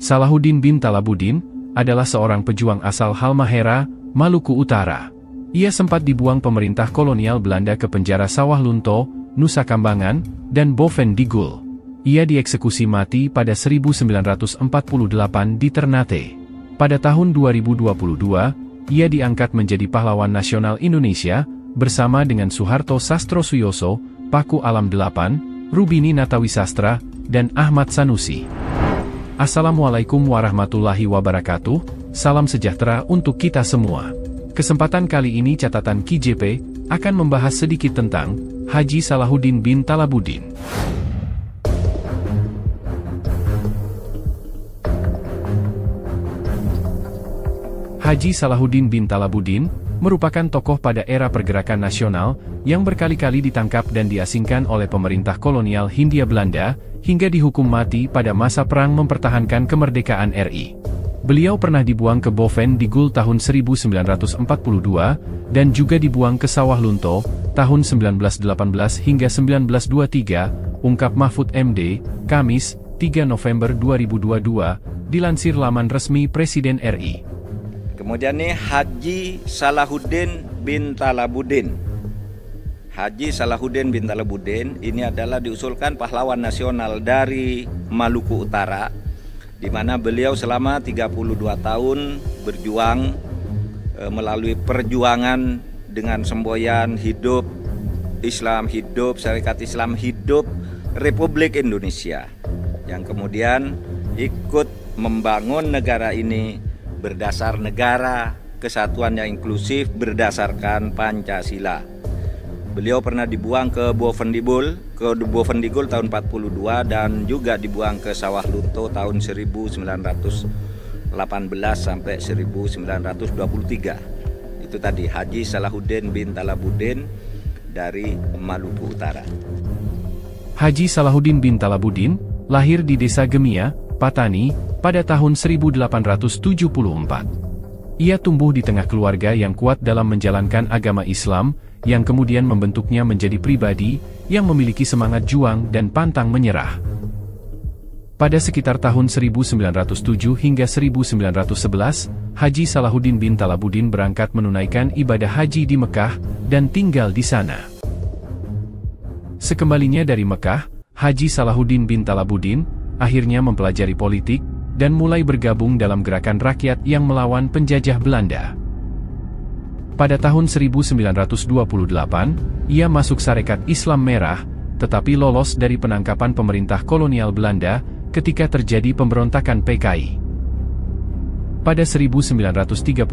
Salahuddin bin Talabuddin adalah seorang pejuang asal Halmahera, Maluku Utara. Ia sempat dibuang pemerintah kolonial Belanda ke penjara Sawah Lunto, Nusa Kambangan, dan Boven Digul. Ia dieksekusi mati pada 1948 di Ternate. Pada tahun 2022, ia diangkat menjadi pahlawan nasional Indonesia, bersama dengan Suharto Sastrosuyoso, Paku Alam VIII, Rubini Natawisastra, dan Ahmad Sanusi. Assalamualaikum warahmatullahi wabarakatuh, salam sejahtera untuk kita semua. Kesempatan kali ini catatan KJP akan membahas sedikit tentang Haji Salahuddin bin Talabuddin. Haji Salahuddin bin Talabuddin merupakan tokoh pada era pergerakan nasional yang berkali-kali ditangkap dan diasingkan oleh pemerintah kolonial Hindia Belanda, hingga dihukum mati pada masa perang mempertahankan kemerdekaan RI. Beliau pernah dibuang ke Boven Digul tahun 1942, dan juga dibuang ke Sawah Lunto, tahun 1918 hingga 1923, ungkap Mahfud MD, Kamis, 3 November 2022, dilansir laman resmi Presiden RI. Kemudian nih Haji Salahuddin bin Talabuddin. Haji Salahuddin bin Talabuddin ini adalah diusulkan pahlawan nasional dari Maluku Utara, di mana beliau selama 32 tahun berjuang melalui perjuangan dengan semboyan hidup Islam, hidup Syarikat Islam, hidup Republik Indonesia, yang kemudian ikut membangun negara ini berdasar negara kesatuan yang inklusif berdasarkan Pancasila. Beliau pernah dibuang ke Boven Digul tahun 42 dan juga dibuang ke Sawah Lunto tahun 1918 sampai 1923. Itu tadi Haji Salahuddin bin Talabuddin dari Maluku Utara. Haji Salahuddin bin Talabuddin lahir di Desa Gemia, Patani, pada tahun 1874. Ia tumbuh di tengah keluarga yang kuat dalam menjalankan agama Islam, yang kemudian membentuknya menjadi pribadi yang memiliki semangat juang dan pantang menyerah. Pada sekitar tahun 1907 hingga 1911, Haji Salahuddin bin Talabuddin berangkat menunaikan ibadah haji di Mekah dan tinggal di sana. Sekembalinya dari Mekah, Haji Salahuddin bin Talabuddin akhirnya mempelajari politik dan mulai bergabung dalam gerakan rakyat yang melawan penjajah Belanda. Pada tahun 1928, ia masuk Sarekat Islam Merah, tetapi lolos dari penangkapan pemerintah kolonial Belanda ketika terjadi pemberontakan PKI. Pada 1938,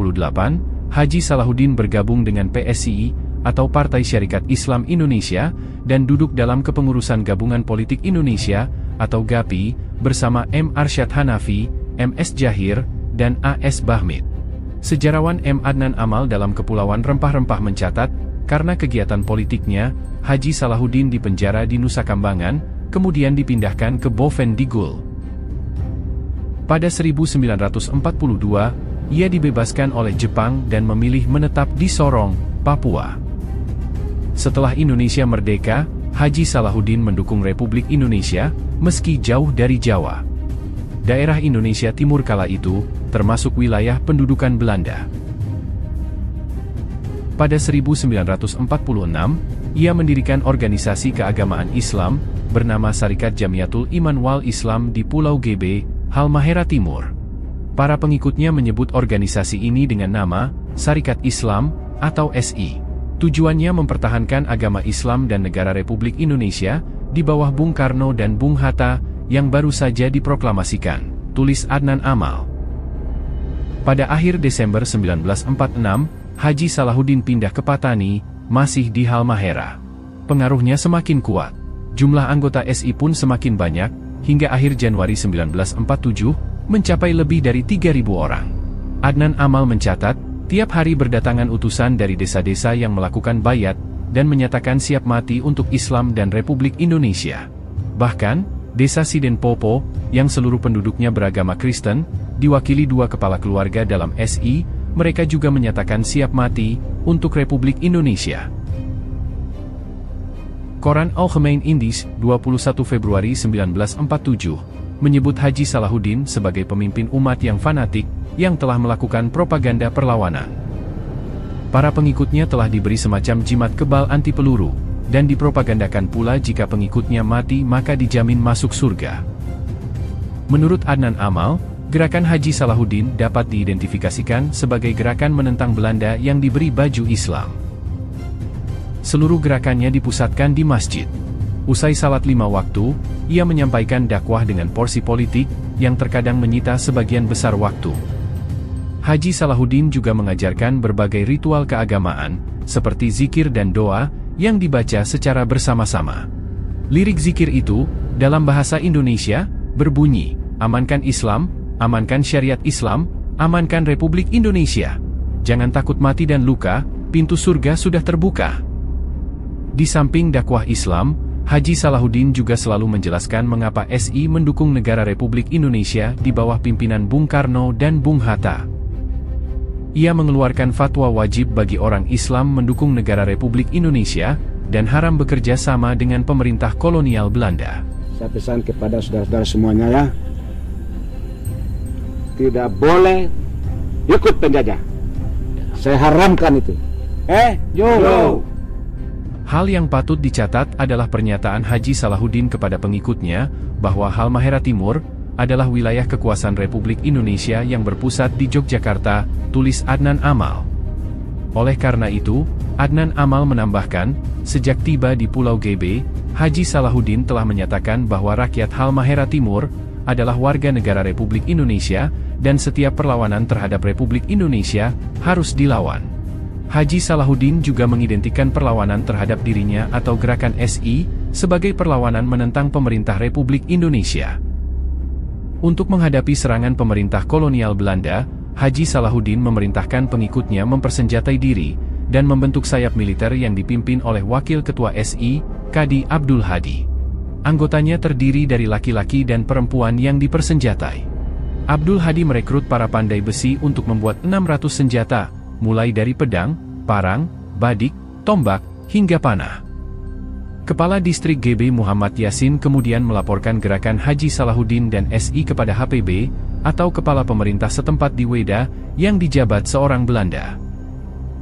Haji Salahuddin bergabung dengan PSI, atau Partai Syarikat Islam Indonesia, dan duduk dalam Kepengurusan Gabungan Politik Indonesia, atau GAPI, bersama M. Arsyad Hanafi, M.S. Jahir, dan A.S. Bahmid. Sejarawan M. Adnan Amal dalam Kepulauan Rempah-Rempah mencatat, karena kegiatan politiknya, Haji Salahuddin dipenjara di Nusa Kambangan, kemudian dipindahkan ke Boven Digul. Pada 1942, ia dibebaskan oleh Jepang dan memilih menetap di Sorong, Papua. Setelah Indonesia merdeka, Haji Salahuddin mendukung Republik Indonesia, meski jauh dari Jawa. Daerah Indonesia Timur kala itu termasuk wilayah pendudukan Belanda. Pada 1946, ia mendirikan organisasi keagamaan Islam bernama Syarikat Jamiatul Iman wal Islam di Pulau GB, Halmahera Timur. Para pengikutnya menyebut organisasi ini dengan nama Syarikat Islam atau SI. Tujuannya mempertahankan agama Islam dan negara Republik Indonesia di bawah Bung Karno dan Bung Hatta yang baru saja diproklamasikan, tulis Adnan Amal. Pada akhir Desember 1946, Haji Salahuddin pindah ke Patani, masih di Halmahera. Pengaruhnya semakin kuat. Jumlah anggota SI pun semakin banyak, hingga akhir Januari 1947, mencapai lebih dari 3.000 orang. Adnan Amal mencatat, tiap hari berdatangan utusan dari desa-desa yang melakukan bayat, dan menyatakan siap mati untuk Islam dan Republik Indonesia. Bahkan, Desa Siden Popo, yang seluruh penduduknya beragama Kristen, diwakili 2 kepala keluarga dalam SI, mereka juga menyatakan siap mati untuk Republik Indonesia. Koran Algemeen Indisch, 21 Februari 1947. menyebut Haji Salahuddin sebagai pemimpin umat yang fanatik, yang telah melakukan propaganda perlawanan. Para pengikutnya telah diberi semacam jimat kebal anti peluru, dan dipropagandakan pula jika pengikutnya mati maka dijamin masuk surga. Menurut Adnan Amal, gerakan Haji Salahuddin dapat diidentifikasikan sebagai gerakan menentang Belanda yang diberi baju Islam. Seluruh gerakannya dipusatkan di masjid. Usai salat 5 waktu, ia menyampaikan dakwah dengan porsi politik, yang terkadang menyita sebagian besar waktu. Haji Salahuddin juga mengajarkan berbagai ritual keagamaan, seperti zikir dan doa, yang dibaca secara bersama-sama. Lirik zikir itu, dalam bahasa Indonesia, berbunyi, amankan Islam, amankan syariat Islam, amankan Republik Indonesia. Jangan takut mati dan luka, pintu surga sudah terbuka. Di samping dakwah Islam, Haji Salahuddin juga selalu menjelaskan mengapa SI mendukung negara Republik Indonesia di bawah pimpinan Bung Karno dan Bung Hatta. Ia mengeluarkan fatwa wajib bagi orang Islam mendukung negara Republik Indonesia, dan haram bekerja sama dengan pemerintah kolonial Belanda. Saya pesan kepada saudara-saudara semuanya ya, tidak boleh ikut penjajah. Saya haramkan itu. Yo. Hal yang patut dicatat adalah pernyataan Haji Salahuddin kepada pengikutnya, bahwa Halmahera Timur adalah wilayah kekuasaan Republik Indonesia yang berpusat di Yogyakarta, tulis Adnan Amal. Oleh karena itu, Adnan Amal menambahkan, sejak tiba di Pulau GB, Haji Salahuddin telah menyatakan bahwa rakyat Halmahera Timur adalah warga negara Republik Indonesia, dan setiap perlawanan terhadap Republik Indonesia harus dilawan. Haji Salahuddin juga mengidentikan perlawanan terhadap dirinya atau gerakan SI sebagai perlawanan menentang pemerintah Republik Indonesia. Untuk menghadapi serangan pemerintah kolonial Belanda, Haji Salahuddin memerintahkan pengikutnya mempersenjatai diri dan membentuk sayap militer yang dipimpin oleh Wakil Ketua SI, Kadi Abdul Hadi. Anggotanya terdiri dari laki-laki dan perempuan yang dipersenjatai. Abdul Hadi merekrut para pandai besi untuk membuat 600 senjata, mulai dari pedang, parang, badik, tombak, hingga panah. Kepala Distrik GB Muhammad Yasin kemudian melaporkan gerakan Haji Salahuddin dan SI kepada HPB, atau Kepala Pemerintah setempat di Weda, yang dijabat seorang Belanda.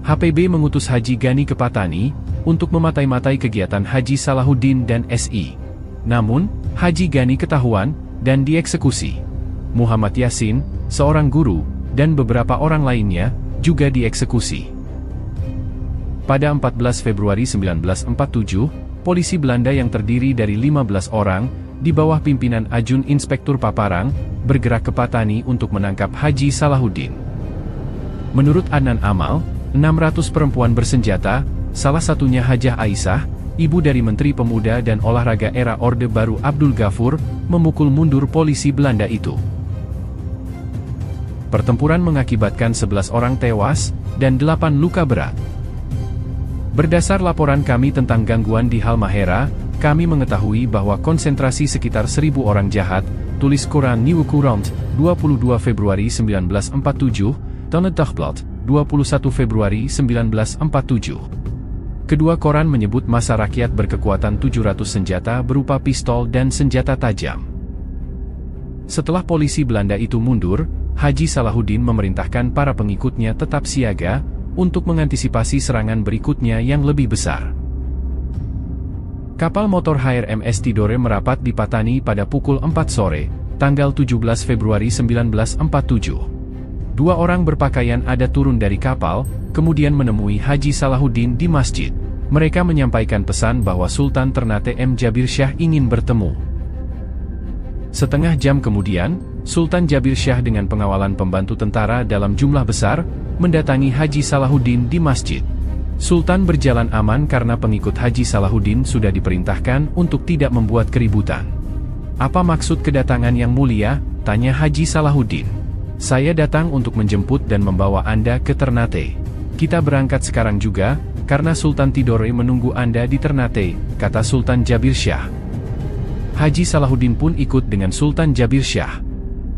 HPB mengutus Haji Gani ke Patani, untuk mematai-matai kegiatan Haji Salahuddin dan SI. Namun, Haji Gani ketahuan, dan dieksekusi. Muhammad Yasin, seorang guru, dan beberapa orang lainnya, juga dieksekusi. Pada 14 Februari 1947, polisi Belanda yang terdiri dari 15 orang, di bawah pimpinan Ajun Inspektur Paparang, bergerak ke Patani untuk menangkap Haji Salahuddin. Menurut Adnan Amal, 600 perempuan bersenjata, salah satunya Hajah Aisyah, ibu dari Menteri Pemuda dan Olahraga era Orde Baru Abdul Ghafur, memukul mundur polisi Belanda itu. Pertempuran mengakibatkan 11 orang tewas, dan 8 luka berat. Berdasar laporan kami tentang gangguan di Halmahera, kami mengetahui bahwa konsentrasi sekitar 1.000 orang jahat, tulis koran Nieuwe Courant, 22 Februari 1947, Tonne Dagblad, 21 Februari 1947. Kedua koran menyebut massa rakyat berkekuatan 700 senjata berupa pistol dan senjata tajam. Setelah polisi Belanda itu mundur, Haji Salahuddin memerintahkan para pengikutnya tetap siaga, untuk mengantisipasi serangan berikutnya yang lebih besar. Kapal motor HRMS Tidore merapat di Patani pada pukul 4 sore, tanggal 17 Februari 1947. 2 orang berpakaian adat turun dari kapal, kemudian menemui Haji Salahuddin di masjid. Mereka menyampaikan pesan bahwa Sultan Ternate M. Jabir Syah ingin bertemu. Setengah jam kemudian, Sultan Jabir Syah dengan pengawalan pembantu tentara dalam jumlah besar, mendatangi Haji Salahuddin di masjid. Sultan berjalan aman karena pengikut Haji Salahuddin sudah diperintahkan untuk tidak membuat keributan. "Apa maksud kedatangan yang mulia?" tanya Haji Salahuddin. "Saya datang untuk menjemput dan membawa Anda ke Ternate. Kita berangkat sekarang juga, karena Sultan Tidore menunggu Anda di Ternate," kata Sultan Jabir Syah. Haji Salahuddin pun ikut dengan Sultan Jabir Syah.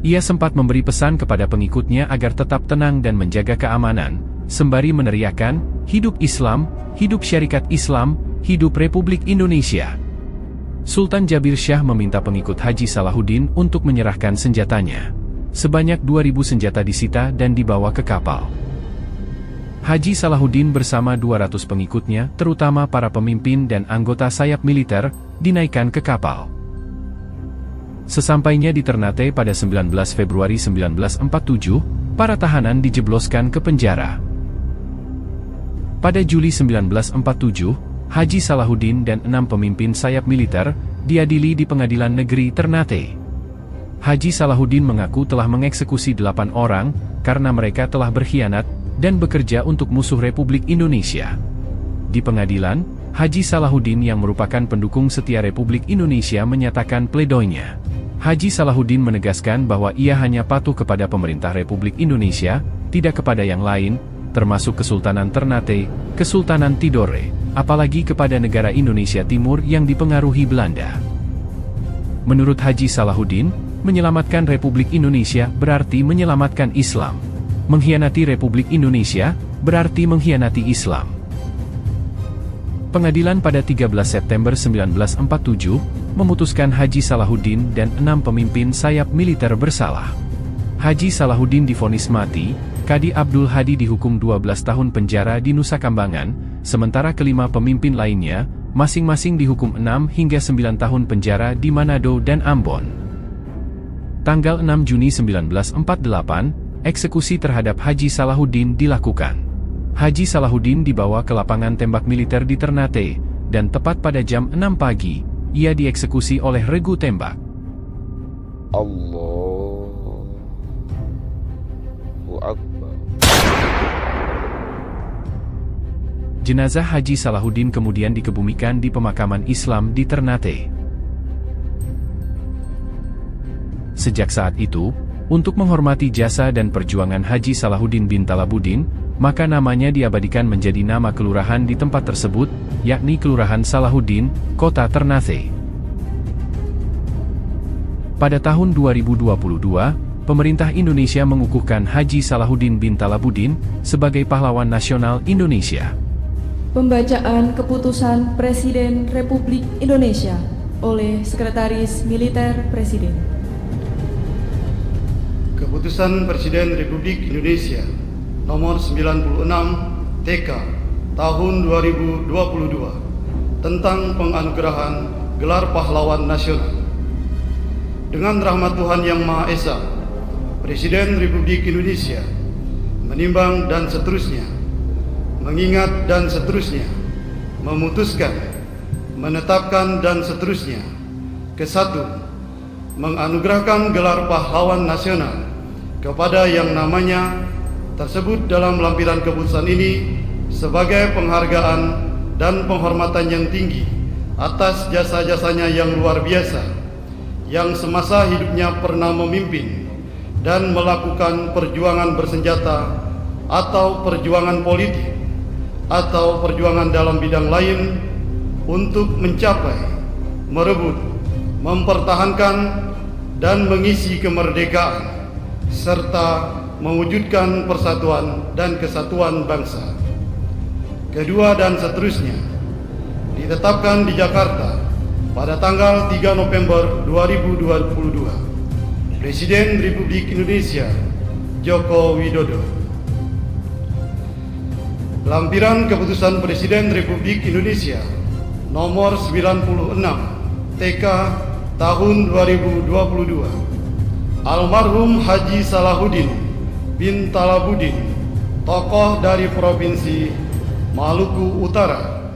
Ia sempat memberi pesan kepada pengikutnya agar tetap tenang dan menjaga keamanan, sembari meneriakkan, "Hidup Islam, hidup syarikat Islam, hidup Republik Indonesia." Sultan Jabir Syah meminta pengikut Haji Salahuddin untuk menyerahkan senjatanya. Sebanyak 2.000 senjata disita dan dibawa ke kapal. Haji Salahuddin bersama 200 pengikutnya, terutama para pemimpin dan anggota sayap militer, dinaikkan ke kapal. Sesampainya di Ternate pada 19 Februari 1947, para tahanan dijebloskan ke penjara. Pada Juli 1947, Haji Salahuddin dan 6 pemimpin sayap militer diadili di Pengadilan Negeri Ternate. Haji Salahuddin mengaku telah mengeksekusi 8 orang karena mereka telah berkhianat dan bekerja untuk musuh Republik Indonesia. Di pengadilan, Haji Salahuddin yang merupakan pendukung setia Republik Indonesia menyatakan pledoinya. Haji Salahuddin menegaskan bahwa ia hanya patuh kepada pemerintah Republik Indonesia, tidak kepada yang lain, termasuk Kesultanan Ternate, Kesultanan Tidore, apalagi kepada negara Indonesia Timur yang dipengaruhi Belanda. Menurut Haji Salahuddin, menyelamatkan Republik Indonesia berarti menyelamatkan Islam. Mengkhianati Republik Indonesia berarti mengkhianati Islam. Pengadilan pada 13 September 1947 memutuskan Haji Salahuddin dan 6 pemimpin sayap militer bersalah. Haji Salahuddin divonis mati, Kadi Abdul Hadi dihukum 12 tahun penjara di Nusa Kambangan, sementara kelima pemimpin lainnya masing-masing dihukum 6 hingga 9 tahun penjara di Manado dan Ambon. Tanggal 6 Juni 1948, eksekusi terhadap Haji Salahuddin dilakukan. Haji Salahuddin dibawa ke lapangan tembak militer di Ternate, dan tepat pada jam 6 pagi, ia dieksekusi oleh regu tembak. Allahu Akbar. Jenazah Haji Salahuddin kemudian dikebumikan di pemakaman Islam di Ternate. Sejak saat itu, untuk menghormati jasa dan perjuangan Haji Salahuddin bin Talabuddin, maka namanya diabadikan menjadi nama kelurahan di tempat tersebut, yakni Kelurahan Salahuddin, Kota Ternate. Pada tahun 2022, pemerintah Indonesia mengukuhkan Haji Salahuddin bin Talabuddin sebagai pahlawan nasional Indonesia. Pembacaan Keputusan Presiden Republik Indonesia oleh Sekretaris Militer Presiden. Keputusan Presiden Republik Indonesia Nomor 96 TK Tahun 2022 tentang penganugerahan Gelar Pahlawan Nasional. Dengan rahmat Tuhan Yang Maha Esa, Presiden Republik Indonesia menimbang dan seterusnya, mengingat dan seterusnya, memutuskan, menetapkan dan seterusnya. Kesatu, menganugerahkan gelar pahlawan nasional kepada yang namanya tersebut dalam lampiran keputusan ini sebagai penghargaan dan penghormatan yang tinggi atas jasa-jasanya yang luar biasa, yang semasa hidupnya pernah memimpin dan melakukan perjuangan bersenjata atau perjuangan politik atau perjuangan dalam bidang lain untuk mencapai, merebut, mempertahankan dan mengisi kemerdekaan serta mewujudkan persatuan dan kesatuan bangsa. Kedua dan seterusnya ditetapkan di Jakarta pada tanggal 3 November 2022. Presiden Republik Indonesia Joko Widodo. Lampiran Keputusan Presiden Republik Indonesia Nomor 96 TK Tahun 2022. Almarhum Haji Salahuddin bin Talabuddin, tokoh dari Provinsi Maluku Utara,